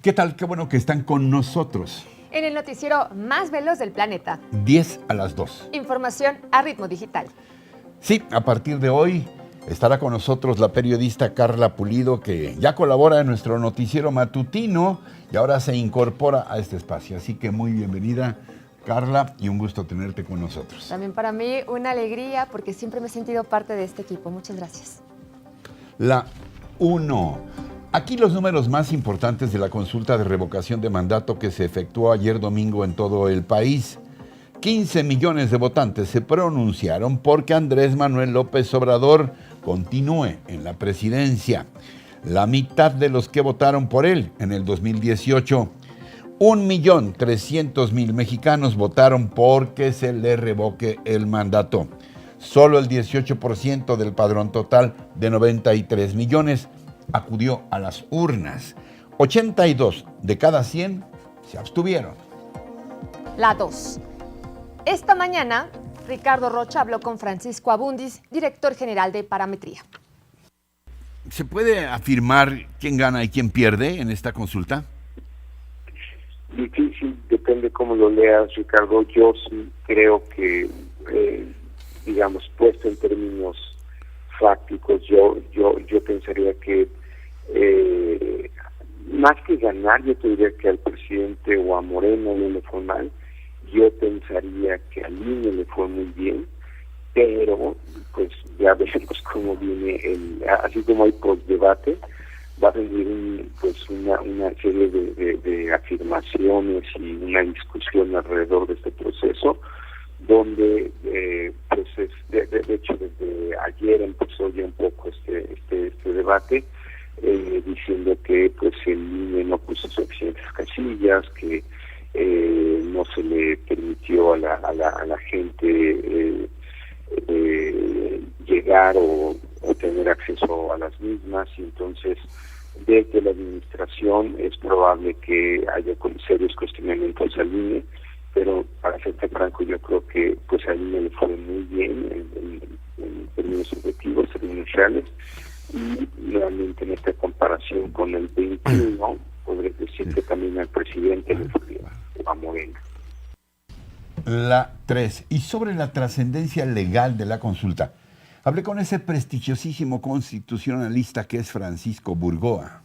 ¿Qué tal? Qué bueno que están con nosotros. En el noticiero más veloz del planeta. 10 a las 2. Información a ritmo digital. Sí, a partir de hoy estará con nosotros la periodista Carla Pulido, que ya colabora en nuestro noticiero matutino y ahora se incorpora a este espacio. Así que muy bienvenida, Carla, y un gusto tenerte con nosotros. También para mí una alegría porque siempre me he sentido parte de este equipo. Muchas gracias. La 1. Aquí los números más importantes de la consulta de revocación de mandato que se efectuó ayer domingo en todo el país. 15 millones de votantes se pronunciaron porque Andrés Manuel López Obrador continúe en la presidencia. La mitad de los que votaron por él en el 2018. 1.300.000 mexicanos votaron porque se le revoque el mandato. Solo el 18% del padrón total de 93 millones acudió a las urnas. 82 de cada 100 se abstuvieron. La 2. Esta mañana, Ricardo Rocha habló con Francisco Abundis, director general de Parametría. ¿Se puede afirmar quién gana y quién pierde en esta consulta? Difícil, depende cómo lo leas, Ricardo. Yo sí creo que, puesto en términos fácticos, yo pensaría que más que ganar, yo te diría que al presidente o a Moreno no le fue mal. Yo pensaría que al INE le fue muy bien, pero pues ya veremos cómo viene así como hay postdebate, va a venir una serie de afirmaciones y una discusión alrededor de este proceso, donde de hecho desde ayer empezó ya un poco este debate, diciendo que pues el INE no puso suficientes casillas, que no se le permitió a la gente llegar o tener acceso a las mismas, y entonces desde la administración es probable que haya serios cuestionamientos al INE, pero para serte franco, yo creo que pues al INE le fue muy bien en términos objetivos, en términos reales, y realmente en esta comparación con el 21 podré decir que también al presidente le fue bien, a Morena. La 3. Y sobre la trascendencia legal de la consulta, hablé con ese prestigiosísimo constitucionalista que es Francisco Burgoa.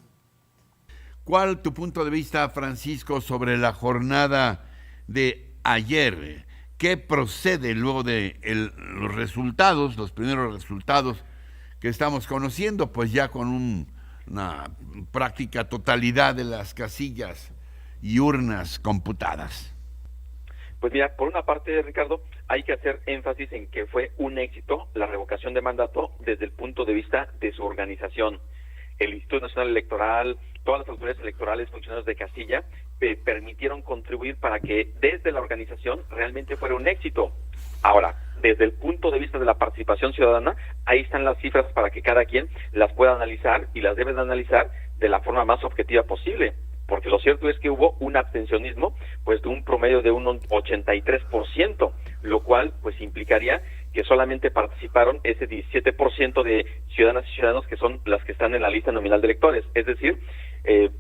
¿Cuál tu punto de vista, Francisco, sobre la jornada de ayer? ¿Qué procede luego de los resultados, los primeros resultados que estamos conociendo, pues ya con una práctica totalidad de las casillas y urnas computadas? Pues mira, por una parte, Ricardo, hay que hacer énfasis en que fue un éxito la revocación de mandato desde el punto de vista de su organización. El Instituto Nacional Electoral, todas las autoridades electorales, funcionarios de casilla, permitieron contribuir para que desde la organización realmente fuera un éxito. Ahora, desde el punto de vista de la participación ciudadana, ahí están las cifras para que cada quien las pueda analizar y las debe de analizar de la forma más objetiva posible. Porque lo cierto es que hubo un abstencionismo pues de un promedio de un 83%, lo cual pues implicaría que solamente participaron ese 17% de ciudadanas y ciudadanos que son las que están en la lista nominal de electores. Es decir,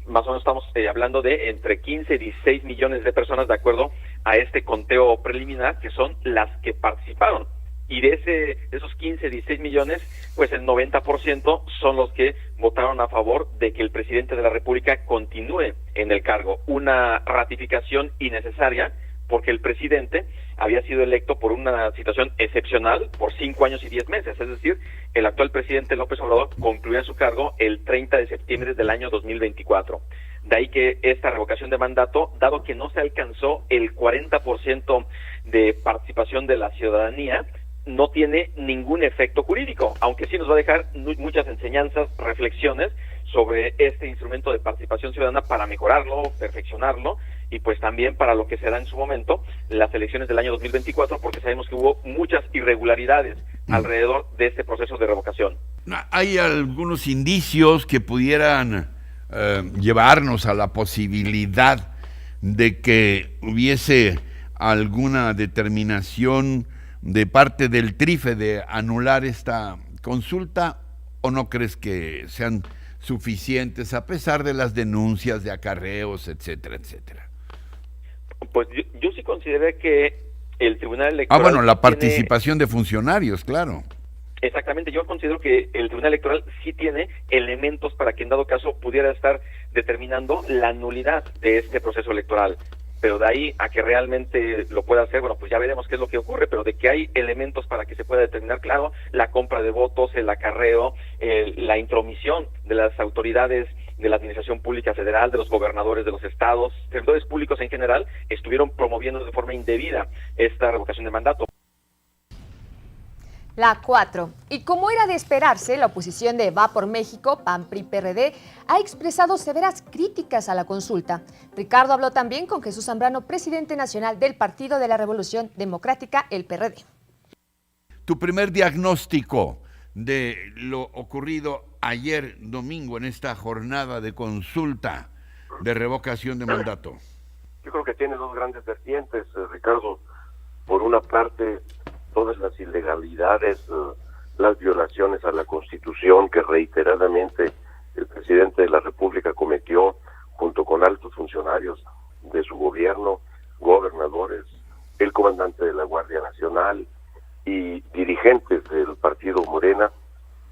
más o menos estamos hablando de entre 15 y 16 millones de personas de acuerdo a este conteo preliminar, que son las que participaron. Y de esos 15, 16 millones, pues el 90% son los que votaron a favor de que el presidente de la República continúe en el cargo. Una ratificación innecesaria, porque el presidente había sido electo por una situación excepcional por 5 años y 10 meses. Es decir, el actual presidente López Obrador concluía su cargo el 30 de septiembre del año 2024. De ahí que esta revocación de mandato, dado que no se alcanzó el 40% de participación de la ciudadanía, no tiene ningún efecto jurídico, aunque sí nos va a dejar muchas enseñanzas, reflexiones sobre este instrumento de participación ciudadana para mejorarlo, perfeccionarlo, y pues también para lo que será en su momento las elecciones del año 2024, porque sabemos que hubo muchas irregularidades alrededor de este proceso de revocación. ¿Hay algunos indicios que pudieran llevarnos a la posibilidad de que hubiese alguna determinación de parte del TRIFE de anular esta consulta, o no crees que sean suficientes a pesar de las denuncias de acarreos, etcétera, etcétera. Pues yo sí consideré que el Tribunal Electoral... bueno, la participación de funcionarios, claro. Exactamente, yo considero que el Tribunal Electoral sí tiene elementos para que en dado caso pudiera estar determinando la nulidad de este proceso electoral. Pero de ahí a que realmente lo pueda hacer, bueno, pues ya veremos qué es lo que ocurre, pero de que hay elementos para que se pueda determinar, claro, la compra de votos, el acarreo, la intromisión de las autoridades de la Administración Pública Federal, de los gobernadores de los estados, servidores públicos en general, estuvieron promoviendo de forma indebida esta revocación de mandato. La 4. Y como era de esperarse, la oposición de Va por México, PAN, PRI, PRD, ha expresado severas críticas a la consulta. Ricardo habló también con Jesús Zambrano, presidente nacional del Partido de la Revolución Democrática, el PRD. Tu primer diagnóstico de lo ocurrido ayer domingo en esta jornada de consulta de revocación de mandato. Yo creo que tiene dos grandes vertientes, Ricardo. Por una parte, todas las ilegalidades, las violaciones a la Constitución que reiteradamente el presidente de la República cometió junto con altos funcionarios de su gobierno, gobernadores, el comandante de la Guardia Nacional y dirigentes del partido Morena,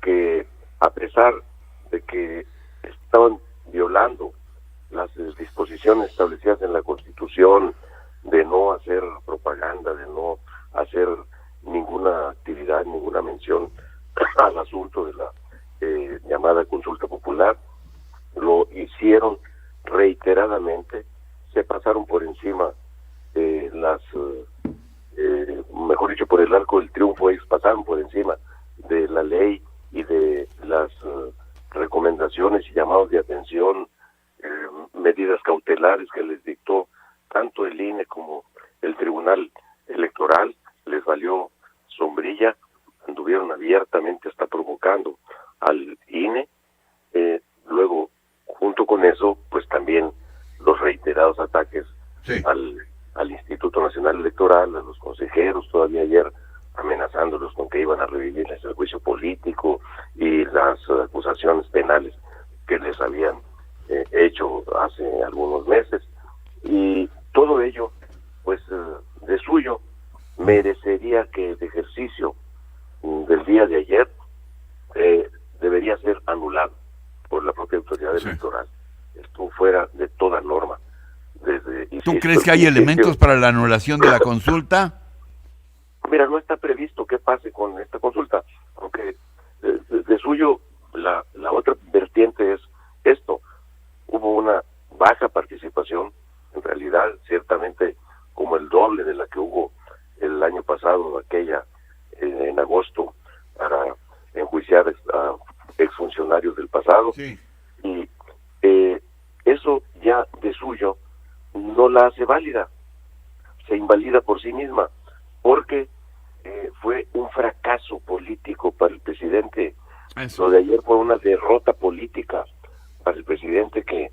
que a pesar de que estaban violando las disposiciones establecidas en la Constitución de no hacer propaganda, de no hacer ninguna actividad, ninguna mención al asunto de la llamada consulta popular, lo hicieron reiteradamente, se pasaron por encima mejor dicho, por el arco del triunfo, ellos pasaron por encima de la ley y de las recomendaciones y llamados de atención, medidas cautelares que les dictó tanto el INE como el Tribunal Electoral. Les valió sombrilla, anduvieron abiertamente hasta provocando al INE. Luego, junto con eso, pues también los reiterados ataques al Instituto Nacional Electoral, a los consejeros, todavía ayer amenazándolos con que iban a revivirles el juicio político y las acusaciones penales que les habían hecho hace algunos meses. Y todo ello, pues de suyo, merecería que el ejercicio del día de ayer debería ser anulado por la propia autoridad electoral. Esto fuera de toda norma. ¿Tú crees que hay elementos para la anulación de la consulta? Mira, no está previsto qué pase con esta consulta, aunque de suyo la otra vertiente es esto. Hubo una baja participación, en realidad ciertamente como el doble de la que hubo el año pasado, aquella en agosto, para enjuiciar a exfuncionarios del pasado. Sí. Y eso ya de suyo no la hace válida, se invalida por sí misma, porque fue un fracaso político para el presidente. Eso. Lo de ayer fue una derrota política para el presidente que,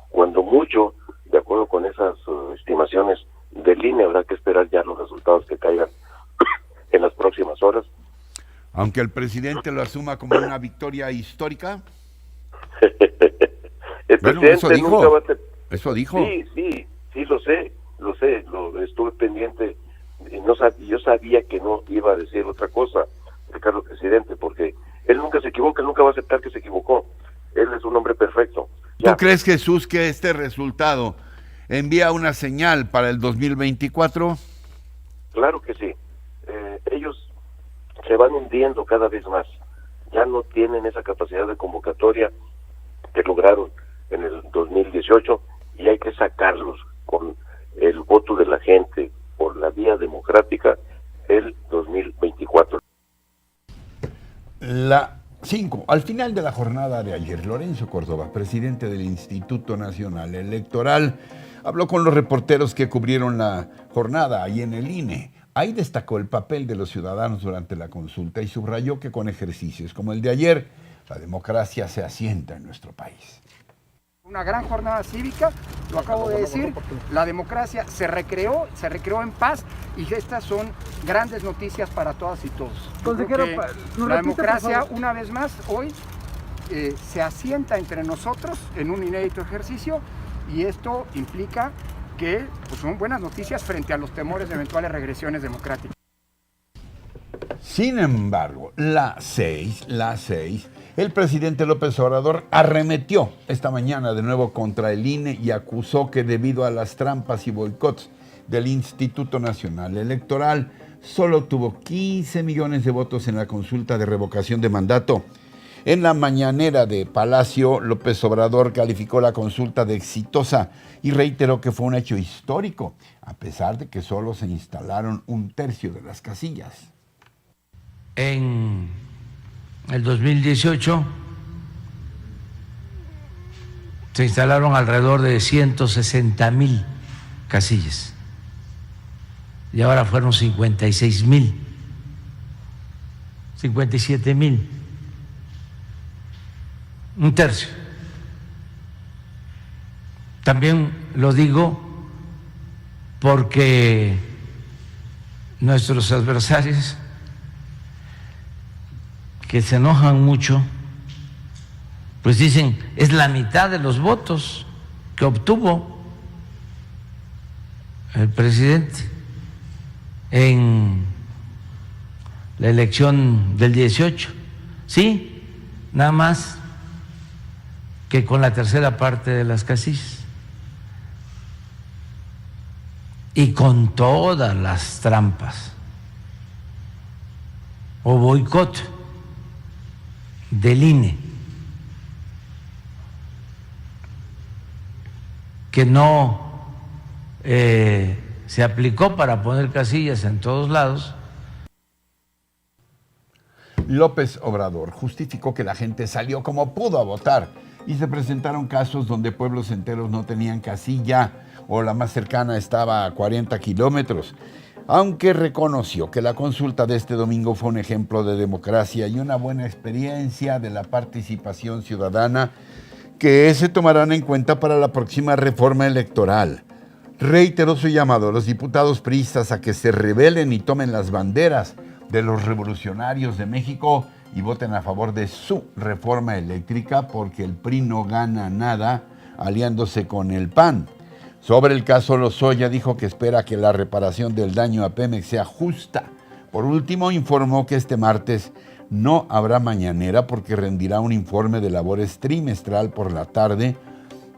cuando mucho, de acuerdo con esas estimaciones del INE, habrá que esperar ya los resultados que caigan en las próximas horas. Aunque el presidente lo asuma como una victoria histórica. El presidente nunca va a tener... Eso dijo. Sí, lo sé, lo estuve pendiente. Yo sabía que no iba a decir otra cosa, Ricardo, presidente, porque él nunca se equivoca, él nunca va a aceptar que se equivocó. Él es un hombre perfecto. Ya. ¿Tú crees, Jesús, que este resultado envía una señal para el 2024? Claro que sí. Ellos se van hundiendo cada vez más. Ya no tienen esa capacidad de convocatoria que lograron en el 2018 y hay que sacarlos con el voto de la gente por la vía democrática el 2024. La 5. Al final de la jornada de ayer, Lorenzo Córdoba, presidente del Instituto Nacional Electoral, habló con los reporteros que cubrieron la jornada ahí en el INE. Ahí destacó el papel de los ciudadanos durante la consulta y subrayó que con ejercicios como el de ayer, la democracia se asienta en nuestro país. Una gran jornada cívica, lo acabo de decir, la democracia se recreó en paz y estas son grandes noticias para todas y todos. Consejero, la democracia, una vez más, hoy se asienta entre nosotros en un inédito ejercicio, y esto implica que pues, son buenas noticias frente a los temores de eventuales regresiones democráticas. Sin embargo, la 6, el presidente López Obrador arremetió esta mañana de nuevo contra el INE y acusó que debido a las trampas y boicots del Instituto Nacional Electoral, solo obtuvo 15 millones de votos en la consulta de revocación de mandato. En la mañanera de Palacio, López Obrador calificó la consulta de exitosa y reiteró que fue un hecho histórico, a pesar de que solo se instalaron 1/3 de las casillas. En el 2018 se instalaron alrededor de 160,000 casillas y ahora fueron 56,000, 57,000, 1/3. También lo digo porque nuestros adversarios, que se enojan mucho, pues dicen, es la mitad de los votos que obtuvo el presidente en la elección del 18. Sí, nada más que con la tercera parte de las casillas y con todas las trampas o boicot del INE, que no se aplicó para poner casillas en todos lados. López Obrador justificó que la gente salió como pudo a votar y se presentaron casos donde pueblos enteros no tenían casilla o la más cercana estaba a 40 kilómetros. Aunque reconoció que la consulta de este domingo fue un ejemplo de democracia y una buena experiencia de la participación ciudadana que se tomarán en cuenta para la próxima reforma electoral. Reiteró su llamado a los diputados priistas a que se rebelen y tomen las banderas de los revolucionarios de México y voten a favor de su reforma eléctrica, porque el PRI no gana nada aliándose con el PAN. Sobre el caso Lozoya, dijo que espera que la reparación del daño a Pemex sea justa. Por último, informó que este martes no habrá mañanera porque rendirá un informe de labores trimestral por la tarde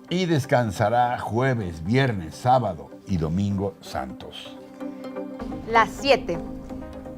y descansará jueves, viernes, sábado y domingo santos. Las 7.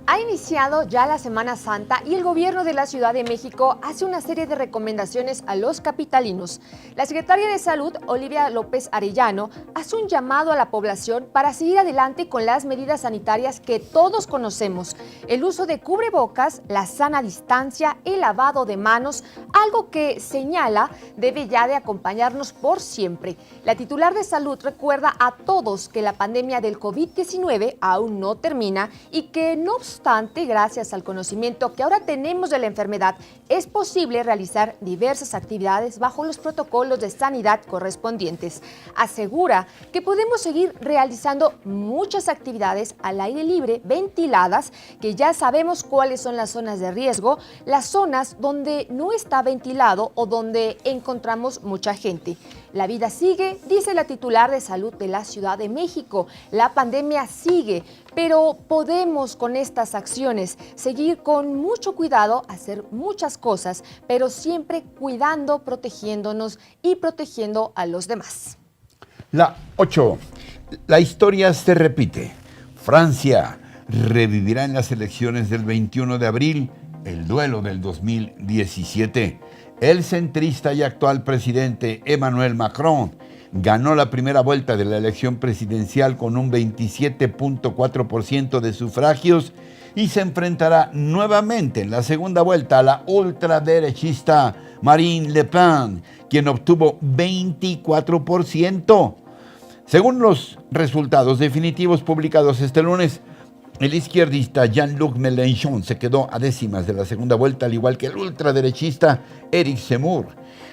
Ha iniciado ya la Semana Santa y el gobierno de la Ciudad de México hace una serie de recomendaciones a los capitalinos. La secretaria de Salud, Olivia López Arellano, hace un llamado a la población para seguir adelante con las medidas sanitarias que todos conocemos: el uso de cubrebocas, la sana distancia, el lavado de manos, algo que señala debe ya de acompañarnos por siempre. La titular de Salud recuerda a todos que la pandemia del COVID-19 aún no termina y que no obstante, gracias al conocimiento que ahora tenemos de la enfermedad, es posible realizar diversas actividades bajo los protocolos de sanidad correspondientes. Asegura que podemos seguir realizando muchas actividades al aire libre, ventiladas, que ya sabemos cuáles son las zonas de riesgo, las zonas donde no está ventilado o donde encontramos mucha gente. La vida sigue, dice la titular de Salud de la Ciudad de México. La pandemia sigue, pero podemos con estas acciones seguir con mucho cuidado, hacer muchas cosas, pero siempre cuidando, protegiéndonos y protegiendo a los demás. La 8. La historia se repite. Francia revivirá en las elecciones del 21 de abril el duelo del 2017. El centrista y actual presidente Emmanuel Macron ganó la primera vuelta de la elección presidencial con un 27.4% de sufragios y se enfrentará nuevamente en la segunda vuelta a la ultraderechista Marine Le Pen, quien obtuvo 24%. Según los resultados definitivos publicados este lunes, el izquierdista Jean-Luc Mélenchon se quedó a décimas de la segunda vuelta, al igual que el ultraderechista Éric Zemmour.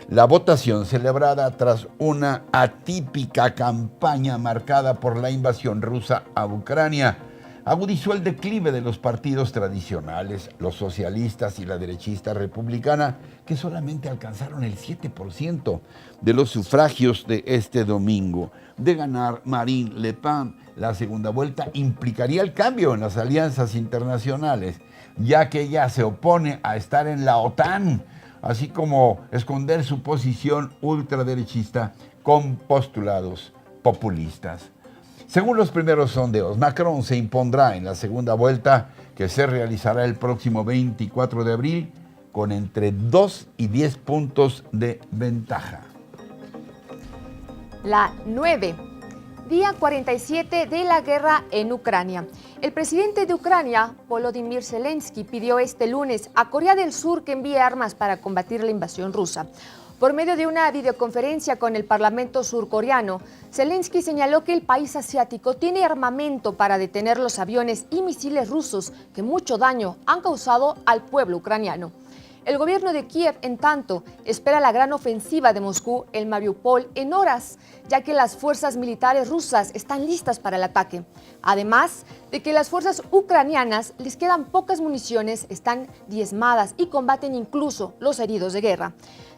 La votación, celebrada tras una atípica campaña marcada por la invasión rusa a Ucrania, agudizó el declive de los partidos tradicionales, los socialistas y la derechista republicana, que solamente alcanzaron el 7% de los sufragios de este domingo. De ganar Marine Le Pen, la segunda vuelta implicaría el cambio en las alianzas internacionales, ya que ella se opone a estar en la OTAN, así como esconder su posición ultraderechista con postulados populistas. Según los primeros sondeos, Macron se impondrá en la segunda vuelta, que se realizará el próximo 24 de abril, con entre 2 y 10 puntos de ventaja. La 9. Día 47 de la guerra en Ucrania. El presidente de Ucrania, Volodymyr Zelensky, pidió este lunes a Corea del Sur que envíe armas para combatir la invasión rusa. Por medio de una videoconferencia con el Parlamento surcoreano, Zelensky señaló que el país asiático tiene armamento para detener los aviones y misiles rusos que mucho daño han causado al pueblo ucraniano. El gobierno de Kiev, en tanto, espera la gran ofensiva de Moscú en Mariupol en horas, ya que las fuerzas militares rusas están listas para el ataque. Además de que las fuerzas ucranianas les quedan pocas municiones, están diezmadas y combaten incluso los heridos de guerra.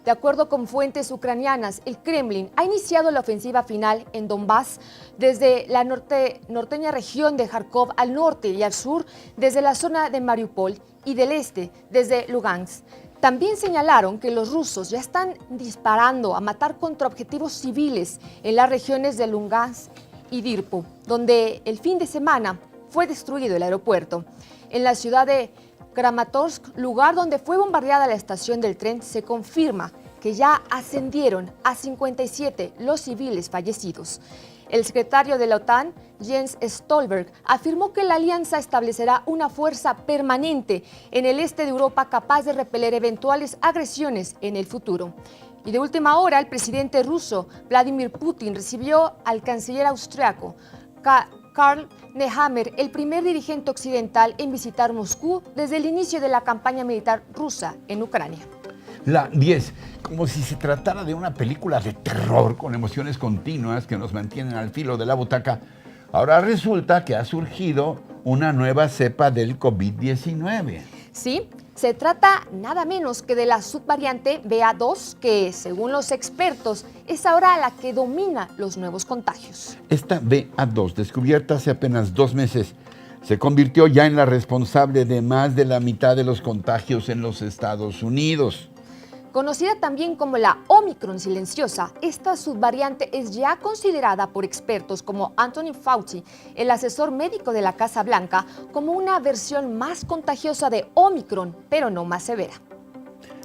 De acuerdo con fuentes ucranianas, el Kremlin ha iniciado la ofensiva final en Donbass desde la norteña región de Kharkov al norte y al sur, desde la zona de Mariupol y del este, desde Lugansk. También señalaron que los rusos ya están disparando a matar contra objetivos civiles en las regiones de Lugansk y Dirpo, donde el fin de semana fue destruido el aeropuerto. En la ciudad de Kramatorsk, lugar donde fue bombardeada la estación del tren, se confirma que ya ascendieron a 57 los civiles fallecidos. El secretario de la OTAN, Jens Stoltenberg, afirmó que la alianza establecerá una fuerza permanente en el este de Europa capaz de repeler eventuales agresiones en el futuro. Y de última hora, el presidente ruso, Vladimir Putin, recibió al canciller austriaco, Karl Nehammer, el primer dirigente occidental en visitar Moscú desde el inicio de la campaña militar rusa en Ucrania. La 10, como si se tratara de una película de terror con emociones continuas que nos mantienen al filo de la butaca, ahora resulta que ha surgido una nueva cepa del COVID-19. Sí, se trata nada menos que de la subvariante BA2, que según los expertos es ahora la que domina los nuevos contagios. Esta BA2, descubierta hace apenas 2 meses, se convirtió ya en la responsable de más de la mitad de los contagios en los Estados Unidos. Conocida también como la Omicron silenciosa, esta subvariante es ya considerada por expertos como Anthony Fauci, el asesor médico de la Casa Blanca, como una versión más contagiosa de Omicron, pero no más severa.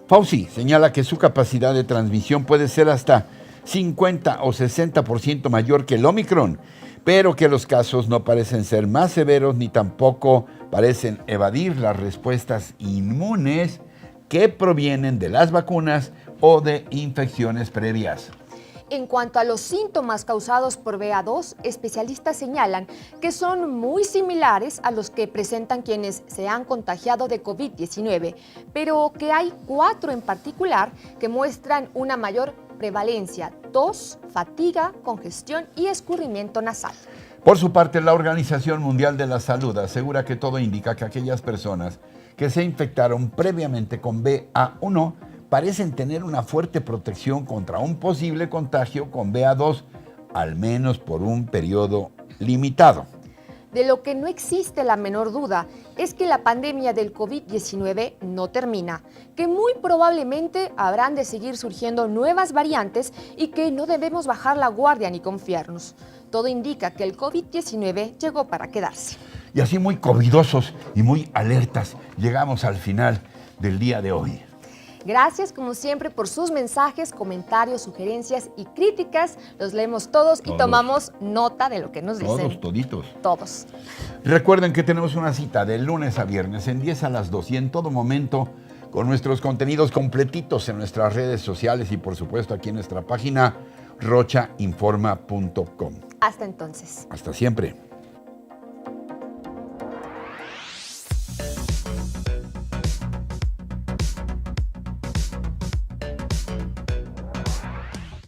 Fauci señala que su capacidad de transmisión puede ser hasta 50 o 60% mayor que el Omicron, pero que los casos no parecen ser más severos ni tampoco parecen evadir las respuestas inmunes que provienen de las vacunas o de infecciones previas. En cuanto a los síntomas causados por BA2, especialistas señalan que son muy similares a los que presentan quienes se han contagiado de COVID-19, pero que hay 4 en particular que muestran una mayor prevalencia: tos, fatiga, congestión y escurrimiento nasal. Por su parte, la Organización Mundial de la Salud asegura que todo indica que aquellas personas que se infectaron previamente con BA1 parecen tener una fuerte protección contra un posible contagio con BA2, al menos por un periodo limitado. De lo que no existe la menor duda es que la pandemia del COVID-19 no termina, que muy probablemente habrán de seguir surgiendo nuevas variantes y que no debemos bajar la guardia ni confiarnos. Todo indica que el COVID-19 llegó para quedarse. Y así muy covidosos y muy alertas, llegamos al final del día de hoy. Gracias, como siempre, por sus mensajes, comentarios, sugerencias y críticas. Los leemos todos y tomamos nota de lo que nos dicen. Todos, toditos. Todos. Recuerden que tenemos una cita de lunes a viernes en 10 a las 2 y en todo momento con nuestros contenidos completitos en nuestras redes sociales y por supuesto aquí en nuestra página rochainforma.com. Hasta entonces. Hasta siempre.